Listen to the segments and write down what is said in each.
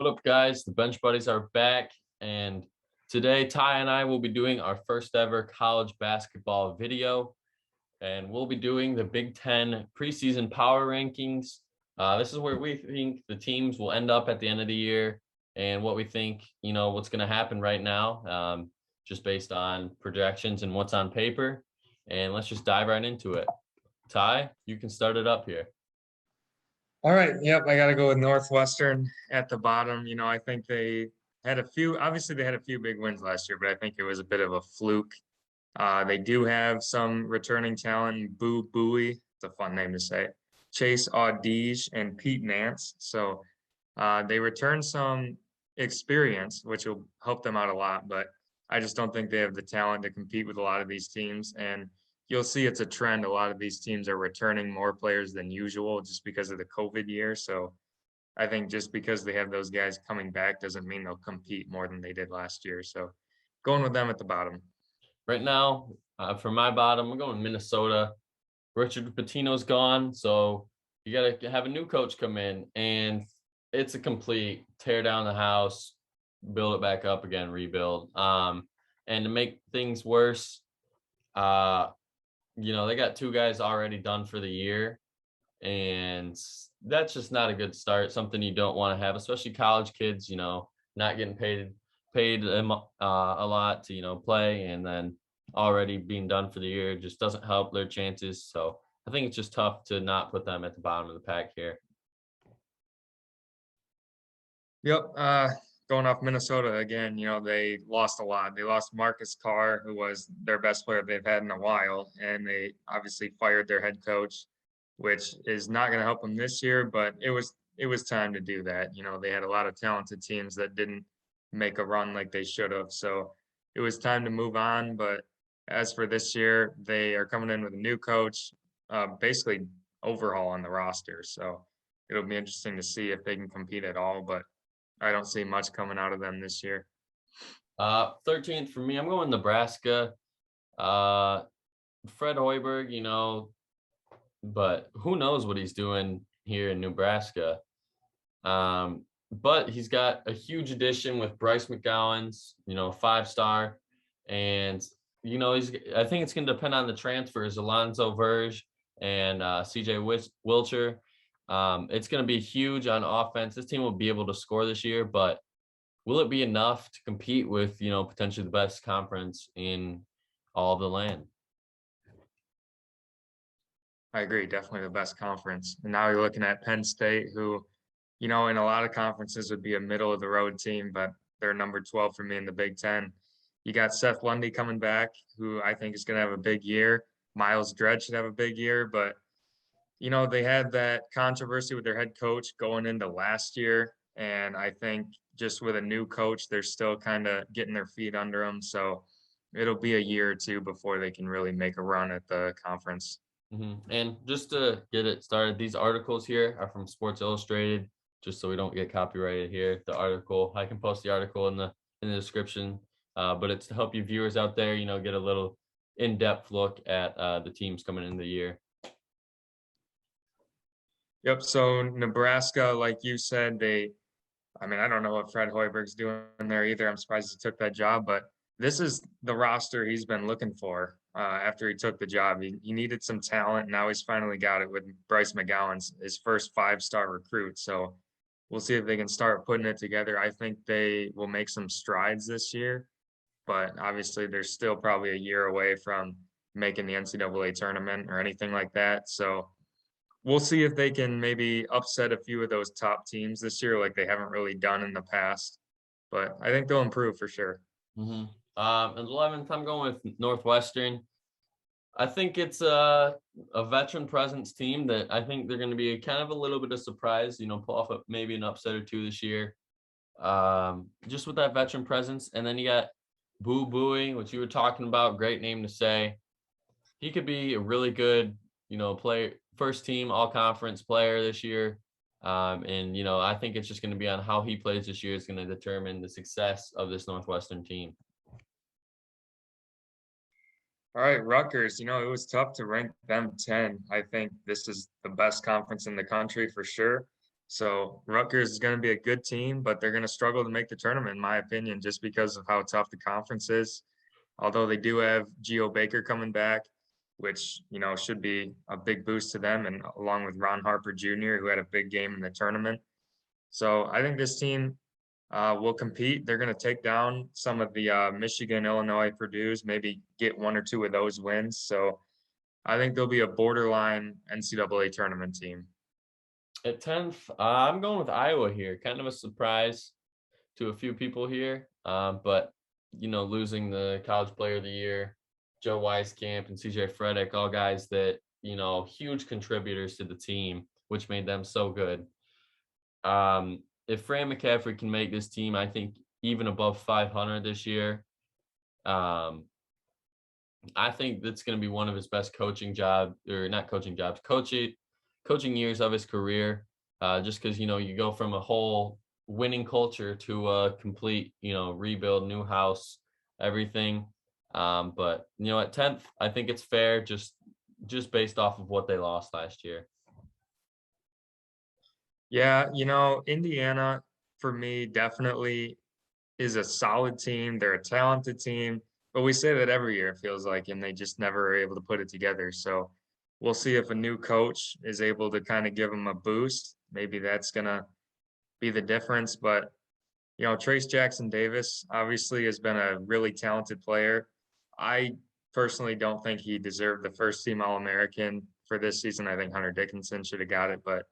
What up, guys? The Bench Buddies are back, and today Ty and I will be doing our first ever college basketball video, and we'll be doing the Big Ten preseason power rankings. This is where we think the teams will end up at the end of the year, and what we think, what's going to happen right now, just based on projections and what's on paper. And let's just dive right into it. Ty, you can start it up here. All right. Yep. I got to go with Northwestern at the bottom. I think they had obviously they had a few big wins last year, but I think it was a bit of a fluke. They do have some returning talent, Boo Buie, it's a fun name to say, Chase Audige and Pete Nance. So they return some experience, which will help them out a lot, but I just don't think they have the talent to compete with a lot of these teams. And you'll see it's a trend. A lot of these teams are returning more players than usual just because of the COVID year. So I think just because they have those guys coming back doesn't mean they'll compete more than they did last year. So going with them at the bottom. Right now, for my bottom, we're going Minnesota. Richard Pitino's gone, so you got to have a new coach come in, and it's a complete tear down the house, build it back up again, rebuild. And to make things worse, they got two guys already done for the year, and that's just not a good start. Something you don't want to have, especially college kids, not getting paid them a lot to, play, and then already being done for the year just doesn't help their chances. So I think it's just tough to not put them at the bottom of the pack here. Yep. Going off Minnesota again, they lost a lot. They lost Marcus Carr, who was their best player they've had in a while, and they obviously fired their head coach, which is not going to help them this year, but it was time to do that. They had a lot of talented teams that didn't make a run like they should have. So it was time to move on. But as for this year, they are coming in with a new coach, basically overhaul on the roster. So it'll be interesting to see if they can compete at all, but I don't see much coming out of them this year. 13th for me, I'm going Nebraska. Fred Hoiberg, but who knows what he's doing here in Nebraska. But he's got a huge addition with Bryce McGowan's, 5-star. And, I think it's going to depend on the transfers, Alonzo Verge and CJ Wilcher. It's going to be huge on offense. This team will be able to score this year, but will it be enough to compete with, potentially the best conference in all of the land? I agree. Definitely the best conference. And now you're looking at Penn State, who, in a lot of conferences would be a middle of the road team, but they're number 12 for me in the Big Ten. You got Seth Lundy coming back, who I think is going to have a big year. Miles Dredge should have a big year, but they had that controversy with their head coach going into last year. And I think just with a new coach, they're still kind of getting their feet under them. So it'll be a year or two before they can really make a run at the conference. Mm-hmm. And just to get it started, these articles here are from Sports Illustrated, just so we don't get copyrighted here. The article, I can post the article in the description, but it's to help you viewers out there, get a little in-depth look at the teams coming in the year. Yep. So Nebraska, like you said, I don't know what Fred Hoiberg's doing there either. I'm surprised he took that job, but this is the roster he's been looking for after he took the job. He needed some talent. Now he's finally got it with Bryce McGowan's his first 5-star recruit. So we'll see if they can start putting it together. I think they will make some strides this year, but obviously they're still probably a year away from making the NCAA tournament or anything like that. So we'll see if they can maybe upset a few of those top teams this year, like they haven't really done in the past. But I think they'll improve for sure. Mm-hmm. 11th, I'm going with Northwestern. I think it's a veteran presence team that I think they're going to be kind of a little bit of surprise, pull off maybe an upset or two this year. Just with that veteran presence. And then you got Boo Buie, which you were talking about. Great name to say. He could be a really good, player, first team all conference player this year. And I think it's just going to be on how he plays this year is going to determine the success of this Northwestern team. All right, Rutgers, it was tough to rank them 10. I think this is the best conference in the country for sure. So Rutgers is going to be a good team, but they're going to struggle to make the tournament, in my opinion, just because of how tough the conference is. Although they do have Geo Baker coming back, which, should be a big boost to them, and along with Ron Harper Jr., who had a big game in the tournament. So I think this team will compete. They're going to take down some of the Michigan, Illinois, Purdue's, maybe get one or two of those wins. So I think they'll be a borderline NCAA tournament team. At 10th, I'm going with Iowa here. Kind of a surprise to a few people here, but losing the College Player of the Year, Joe Wieskamp and CJ Fredick, all guys that huge contributors to the team, which made them so good. If Fran McCaffrey can make this team, I think even above 500 this year, I think that's going to be one of his best coaching years of his career. Just because you go from a whole winning culture to a complete rebuild, new house, everything. But at 10th, I think it's fair just based off of what they lost last year. Yeah, Indiana for me definitely is a solid team. They're a talented team, but we say that every year, it feels like, and they just never are able to put it together. So we'll see if a new coach is able to kind of give them a boost. Maybe that's going to be the difference. But, Trace Jackson Davis obviously has been a really talented player. I personally don't think he deserved the first team All American for this season. I think Hunter Dickinson should have got it. But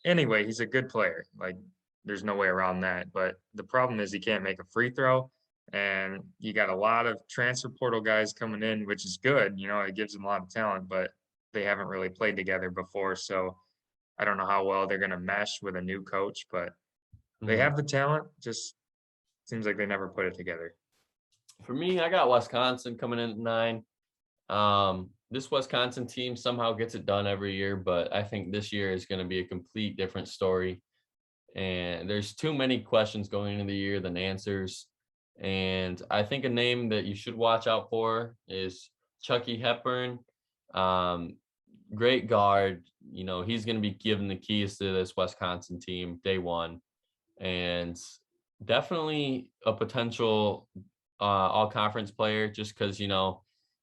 anyway, he's a good player. Like, there's no way around that. But the problem is he can't make a free throw. And you got a lot of transfer portal guys coming in, which is good. It gives them a lot of talent, but they haven't really played together before. So I don't know how well they're going to mesh with a new coach, but they have the talent. Just seems like they never put it together. For me, I got Wisconsin coming in at 9. This Wisconsin team somehow gets it done every year, but I think this year is going to be a complete different story. And there's too many questions going into the year than answers. And I think a name that you should watch out for is Chucky Hepburn. Great guard. He's going to be given the keys to this Wisconsin team day one. And definitely a potential all-conference player just because,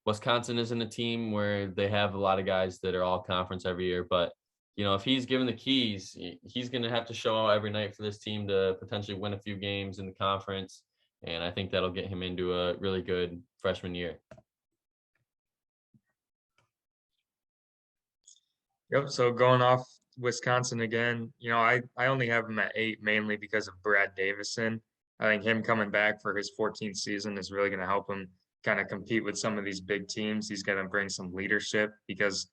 Wisconsin isn't a team where they have a lot of guys that are all-conference every year. But, if he's given the keys, he's going to have to show out every night for this team to potentially win a few games in the conference. And I think that'll get him into a really good freshman year. Yep. So going off Wisconsin again, I only have him at 8 mainly because of Brad Davison. I think him coming back for his 14th season is really going to help him kind of compete with some of these big teams. He's going to bring some leadership because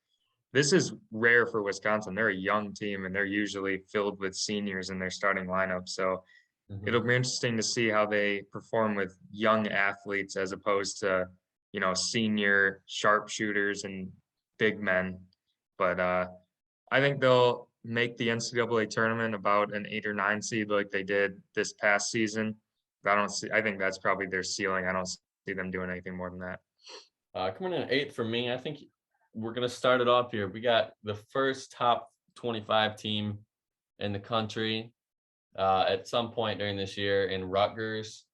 this is rare for Wisconsin. They're a young team and they're usually filled with seniors in their starting lineup. So it'll be interesting to see how they perform with young athletes as opposed to, senior sharpshooters and big men. But I think they'll make the NCAA tournament about an 8 or 9 seed like they did this past season. I think that's probably their ceiling. I don't see them doing anything more than that. Coming in at 8 for me, I think we're going to start it off here. We got the first top 25 team in the country at some point during this year in Rutgers.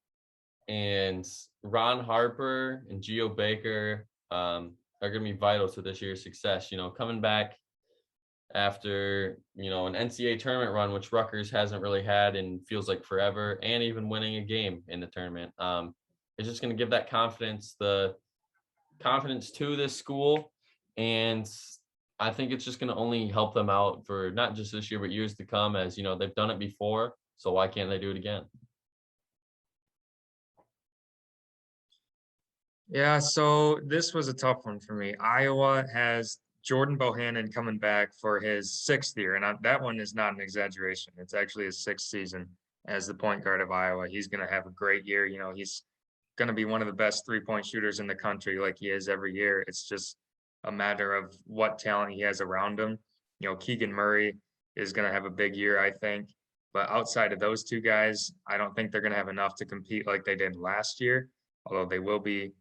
And Ron Harper and Geo Baker are going to be vital to this year's success. Coming back after, an NCAA tournament run, which Rutgers hasn't really had and feels like forever, and even winning a game in the tournament. It's just going to give that confidence to this school. And I think it's just going to only help them out for not just this year, but years to come, as, they've done it before. So why can't they do it again? Yeah, so this was a tough one for me. Iowa has Jordan Bohannon coming back for his 6th year, and that one is not an exaggeration. It's actually his 6th season as the point guard of Iowa. He's going to have a great year. He's going to be one of the best 3-point shooters in the country like he is every year. It's just a matter of what talent he has around him. Keegan Murray is going to have a big year, I think. But outside of those two guys, I don't think they're going to have enough to compete like they did last year, although they will be,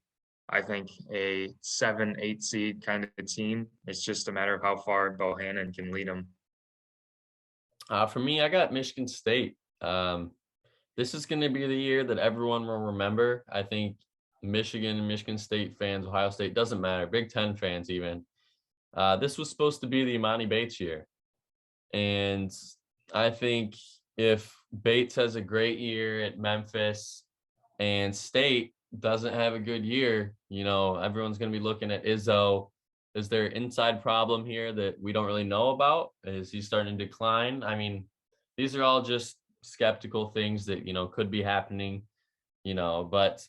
I think, a 7-8 seed kind of team. It's just a matter of how far Bohannon can lead them. For me, I got Michigan State. This is going to be the year that everyone will remember. I think Michigan and Michigan State fans, Ohio State, doesn't matter, Big Ten fans even. This was supposed to be the Imani Bates year. And I think if Bates has a great year at Memphis and State doesn't have a good year, everyone's going to be looking at Izzo. Is there an inside problem here that we don't really know about? Is he starting to decline? I mean, these are all just skeptical things that, could be happening, but,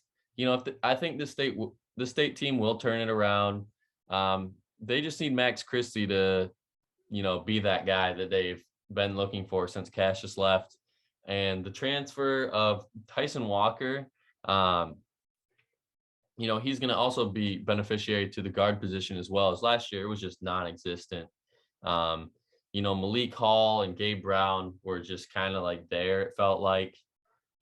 I think the state team will turn it around. They just need Max Christie to, be that guy that they've been looking for since Cassius left. And the transfer of Tyson Walker, he's going to also be beneficiary to the guard position as well. As last year, it was just non-existent. Malik Hall and Gabe Brown were just kind of like there, it felt like,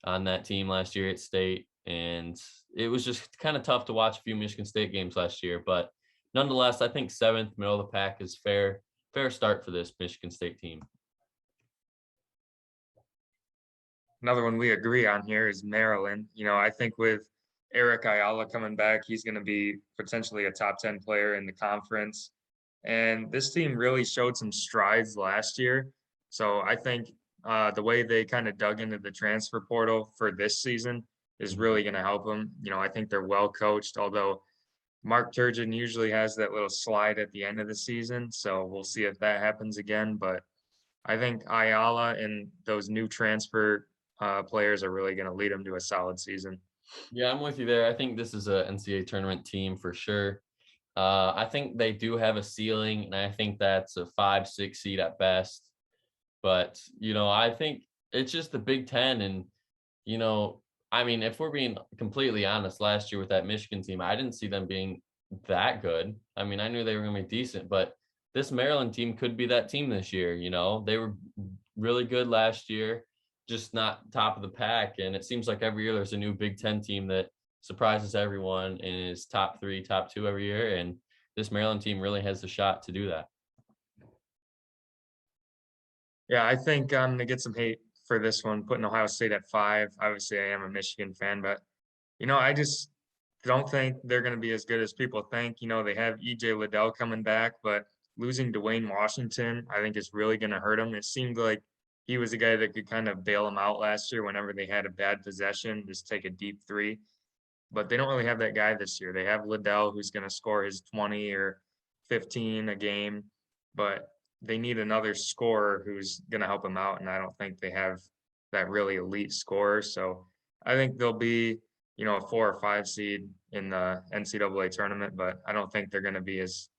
on that team last year at State. And it was just kind of tough to watch a few Michigan State games last year. But nonetheless, I think 7th, middle of the pack is fair start for this Michigan State team. Another one we agree on here is Maryland. I think with Eric Ayala coming back, he's going to be potentially a top 10 player in the conference. And this team really showed some strides last year. So I think the way they kind of dug into the transfer portal for this season is really going to help them. I think they're well coached, although Mark Turgeon usually has that little slide at the end of the season. So we'll see if that happens again. But I think Ayala and those new transfer players are really going to lead them to a solid season. Yeah, I'm with you there. I think this is a NCAA tournament team for sure. I think they do have a ceiling, and I think that's a 5-6 seed at best. But, I think it's just the Big Ten. And, if we're being completely honest, last year with that Michigan team, I didn't see them being that good. I knew they were going to be decent, but this Maryland team could be that team this year. They were really good last year, just not top of the pack. And it seems like every year there's a new Big Ten team that surprises everyone and is top 3, top 2 every year. And this Maryland team really has the shot to do that. Yeah, I think I'm going to get some hate for this one, putting Ohio State at 5. Obviously, I am a Michigan fan, but, I just don't think they're going to be as good as people think. They have EJ Liddell coming back, but losing Dwayne Washington, I think is really going to hurt them. It seemed like he was a guy that could kind of bail them out last year whenever they had a bad possession, just take a deep 3. But they don't really have that guy this year. They have Liddell, who's going to score his 20 or 15 a game, but they need another scorer who's going to help them out. And I don't think they have that really elite scorer. So I think they'll be, a 4 or 5 seed in the NCAA tournament, but I don't think they're going to be as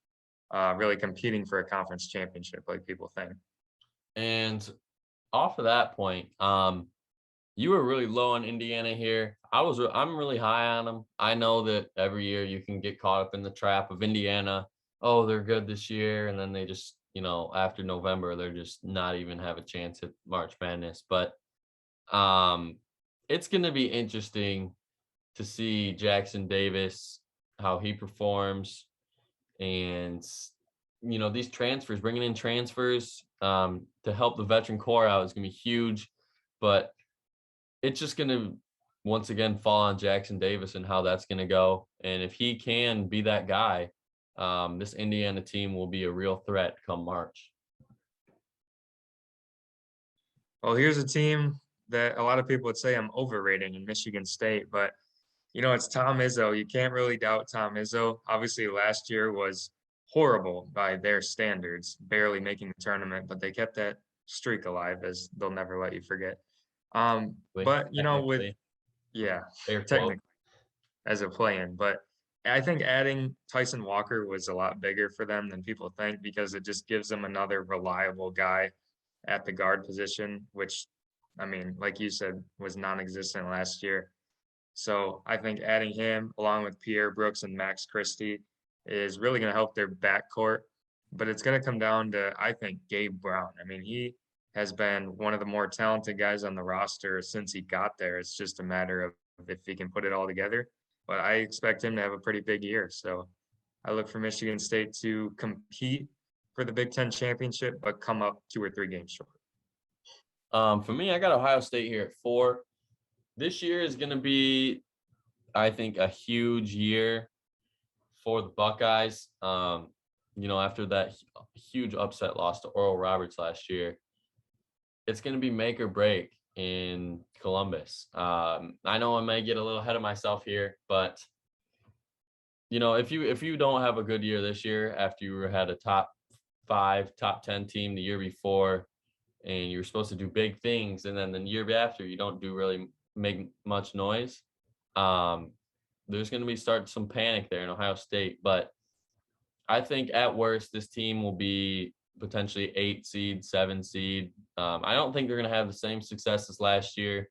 really competing for a conference championship like people think. And off of that point, you were really low on Indiana here. I'm really high on them. I know that every year you can get caught up in the trap of Indiana. Oh, they're good this year. And then they just, after November, they're just not even have a chance at March Madness. But it's going to be interesting to see Jackson Davis, how he performs. And, these transfers, bringing in transfers to help the veteran core out is going to be huge. But it's just going to, once again, fall on Jackson Davis and how that's going to go. And if he can be that guy, this Indiana team will be a real threat come March. Well, here's a team that a lot of people would say I'm overrating in Michigan State, but, it's Tom Izzo. You can't really doubt Tom Izzo. Obviously, last year was horrible by their standards, barely making the tournament, but they kept that streak alive, as they'll never let you forget. But technically, as a play-in, but I think adding Tyson Walker was a lot bigger for them than people think, because it just gives them another reliable guy at the guard position, which, like you said, was non-existent last year. So I think adding him along with Pierre Brooks and Max Christie is really going to help their backcourt. But it's going to come down to, I think, Gabe Brown. He has been one of the more talented guys on the roster since he got there. It's just a matter of if he can put it all together. But I expect him to have a pretty big year. So I look for Michigan State to compete for the Big Ten championship, but come up 2 or 3 games short. For me, I got Ohio State here at 4. This year is going to be, I think, a huge year for the Buckeyes. After that huge upset loss to Oral Roberts last year, it's going to be make or break in Columbus. I know I may get a little ahead of myself here, but if you don't have a good year this year after you had a top 5, top 10 team the year before, and you're supposed to do big things, and then the year after you don't make much noise, there's going to be some panic there in Ohio State. But I think at worst this team will be potentially 8 seed, 7 seed. I don't think they're going to have the same success as last year.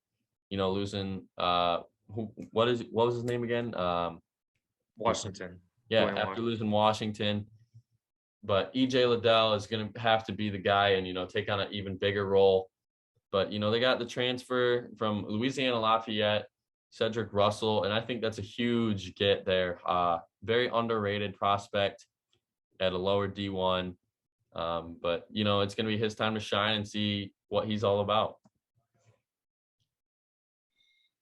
Losing what was his name again? Washington. Yeah, after losing Washington. But EJ Liddell is going to have to be the guy and, take on an even bigger role. But, they got the transfer from Louisiana Lafayette, Cedric Russell, and I think that's a huge get there. Very underrated prospect at a lower D1. But, it's going to be his time to shine and see what he's all about.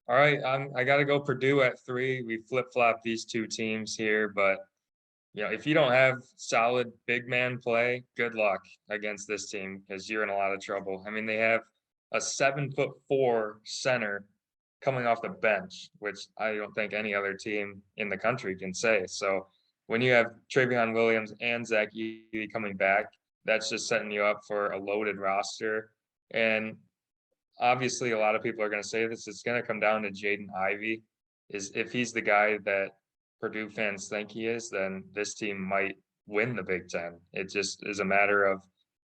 All right, I got to go Purdue at 3. We flip-flop these two teams here, but if you don't have solid big man play, good luck against this team because you're in a lot of trouble. I mean, they have a 7'4" center coming off the bench, which I don't think any other team in the country can say. So when you have Travion Williams and Zach Edey coming back, that's just setting you up for a loaded roster. And obviously, a lot of people are going to say this. It's going to come down to Jaden Ivey. If he's the guy that Purdue fans think he is, then this team might win the Big Ten. It just is a matter of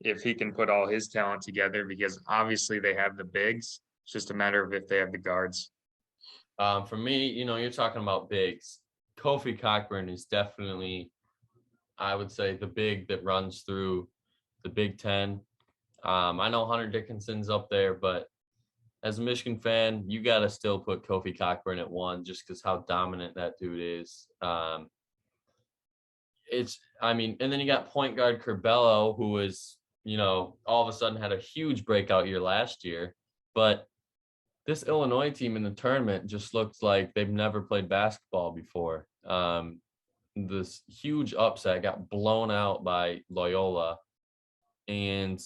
if he can put all his talent together, because obviously they have the bigs. It's just a matter of if they have the guards. For me, you're talking about bigs. Kofi Cockburn is definitely, I would say, the big that runs through the Big Ten. I know Hunter Dickinson's up there, but as a Michigan fan, you got to still put Kofi Cockburn at 1 just because how dominant that dude is. And then you got point guard Curbelo, who was, all of a sudden had a huge breakout year last year. But this Illinois team in the tournament just looks like they've never played basketball before. This huge upset, got blown out by Loyola. And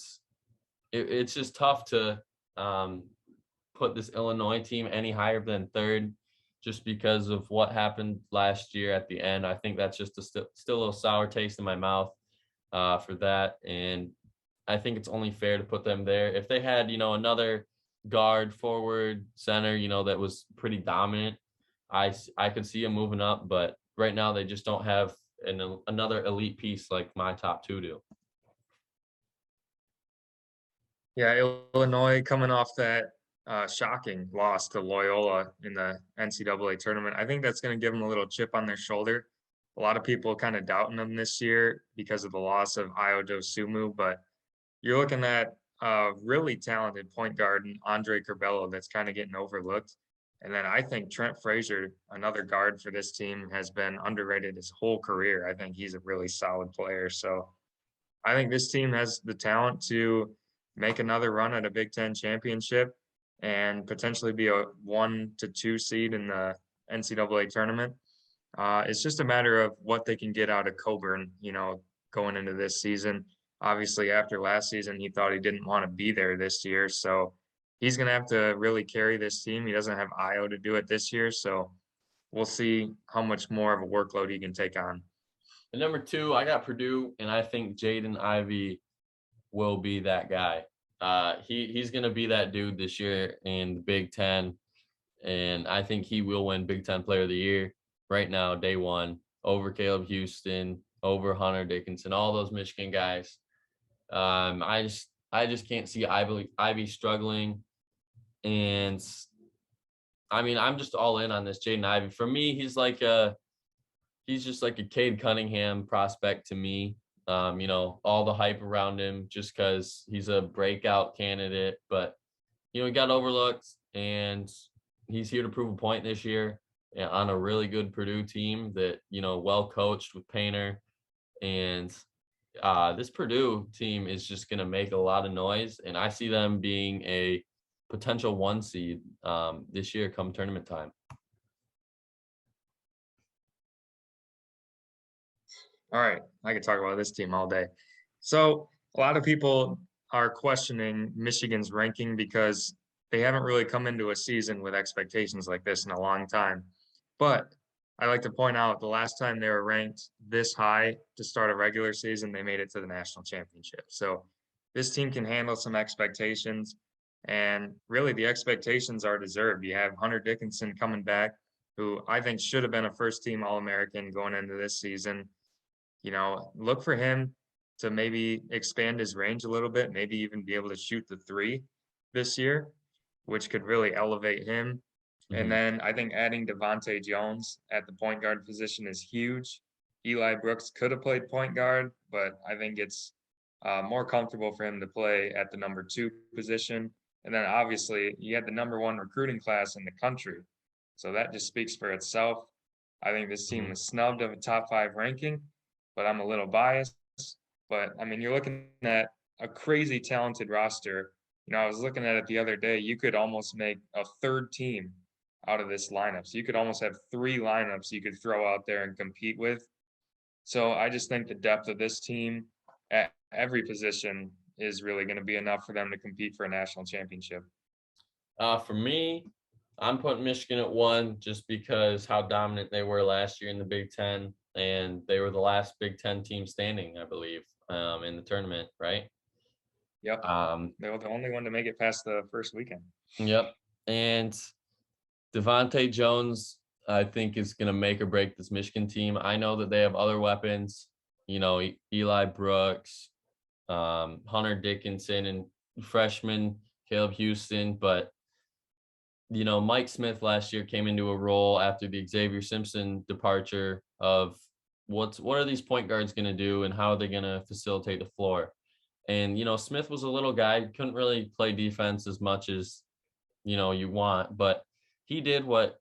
it's just tough to put this Illinois team any higher than 3rd just because of what happened last year at the end. I think that's just still a little sour taste in my mouth for that. And I think it's only fair to put them there. If they had, another guard, forward, center, that was pretty dominant, I could see them moving up. But right now they just don't have another elite piece like my top 2 do. Yeah, Illinois coming off that shocking loss to Loyola in the NCAA tournament. I think that's going to give them a little chip on their shoulder. A lot of people kind of doubting them this year because of the loss of Ayo Dosunmu, but you're looking at a really talented point guard, Andre Curbelo, that's kind of getting overlooked. And then I think Trent Frazier, another guard for this team, has been underrated his whole career. I think he's a really solid player. So I think this team has the talent to make another run at a Big Ten championship and potentially be a 1 to 2 seed in the NCAA tournament. It's just a matter of what they can get out of Coburn, going into this season. Obviously, after last season, he thought he didn't want to be there this year. So he's going to have to really carry this team. He doesn't have Ayo to do it this year. So we'll see how much more of a workload he can take on. And number 2, I got Purdue, and I think Jaden Ivey will be that guy. He's going to be that dude this year in the Big Ten, and I think he will win Big Ten Player of the Year right now, day 1, over Caleb Houston, over Hunter Dickinson, all those Michigan guys. I just can't see Ivy struggling, and I'm just all in on this Jaden Ivey. For me, he's just like a Cade Cunningham prospect to me. All the hype around him just because he's a breakout candidate, but he got overlooked, and he's here to prove a point this year on a really good Purdue team that well coached with Painter, and this Purdue team is just going to make a lot of noise, and I see them being a potential 1 seed this year come tournament time. All right, I could talk about this team all day. So a lot of people are questioning Michigan's ranking because they haven't really come into a season with expectations like this in a long time. But I like to point out the last time they were ranked this high to start a regular season, they made it to the national championship. So this team can handle some expectations, and really the expectations are deserved. You have Hunter Dickinson coming back, who I think should have been a first-team All-American going into this season. Look for him to maybe expand his range a little bit, maybe even be able to shoot the 3 this year, which could really elevate him. And then I think adding Devontae Jones at the point guard position is huge. Eli Brooks could have played point guard, but I think it's more comfortable for him to play at the number 2 position. And then obviously you had the number 1 recruiting class in the country. So that just speaks for itself. I think this team was snubbed of a top 5 ranking, but I'm a little biased. But I mean, you're looking at a crazy talented roster. I was looking at it the other day. You could almost make a 3rd team out of this lineup. So you could almost have 3 lineups you could throw out there and compete with. So I just think the depth of this team at every position is really going to be enough for them to compete for a national championship. For me, I'm putting Michigan at 1 just because how dominant they were last year in the Big Ten, and they were the last Big Ten team standing, I believe, in the tournament, right? Yep. They were the only one to make it past the first weekend. Yep. And Devontae Jones, I think, is going to make or break this Michigan team. I know that they have other weapons, Eli Brooks, Hunter Dickinson, and freshman Caleb Houston. But, Mike Smith last year came into a role after the Xavier Simpson departure of what are these point guards going to do and how are they going to facilitate the floor? And, Smith was a little guy, couldn't really play defense as much as, you want, but he did what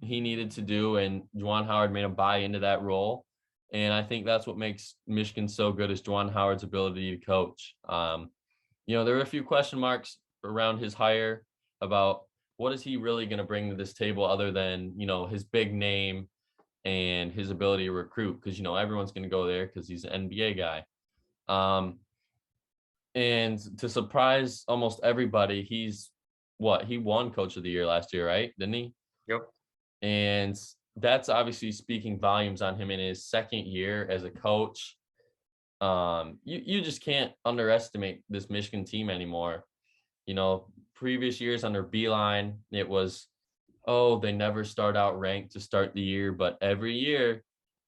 he needed to do, and Juwan Howard made him buy into that role. And I think that's what makes Michigan so good is Juwan Howard's ability to coach. There were a few question marks around his hire about what is he really going to bring to this table other than, his big name and his ability to recruit, because, everyone's going to go there because he's an NBA guy. And to surprise almost everybody, he won Coach of the Year last year, right? Didn't he? Yep. And that's obviously speaking volumes on him in his 2nd year as a coach. You just can't underestimate this Michigan team anymore. Previous years under Beeline, it was, they never start out ranked to start the year, but every year,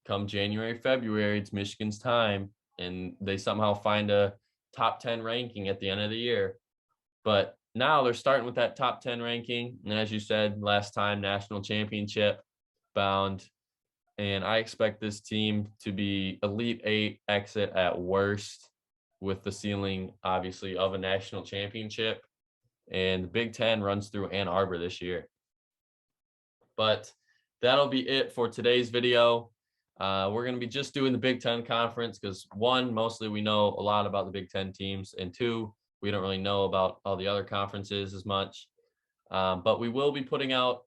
come January, February, it's Michigan's time, and they somehow find a top 10 ranking at the end of the year. But now they're starting with that top 10 ranking. And as you said, last time, national championship bound. And I expect this team to be Elite 8 exit at worst, with the ceiling, obviously, of a national championship. And the Big Ten runs through Ann Arbor this year. But that'll be it for today's video. We're going to be just doing the Big Ten conference because, 1, mostly we know a lot about the Big Ten teams, and 2, we don't really know about all the other conferences as much. But we will be putting out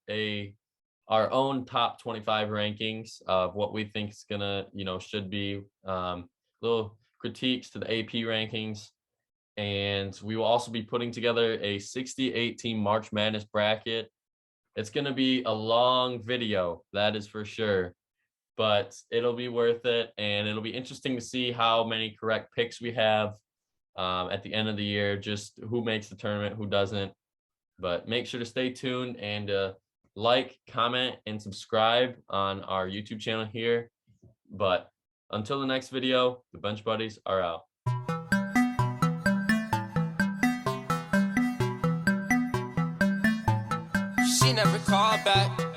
our own top 25 rankings of what we think is going to, should be little critiques to the AP rankings. And we will also be putting together a 68 team March Madness bracket. It's going to be a long video, that is for sure. But it'll be worth it, and it'll be interesting to see how many correct picks we have at the end of the year, just who makes the tournament, who doesn't. But make sure to stay tuned and like, comment, and subscribe on our YouTube channel here. But until the next video, the Bench Buddies are out. She never called back.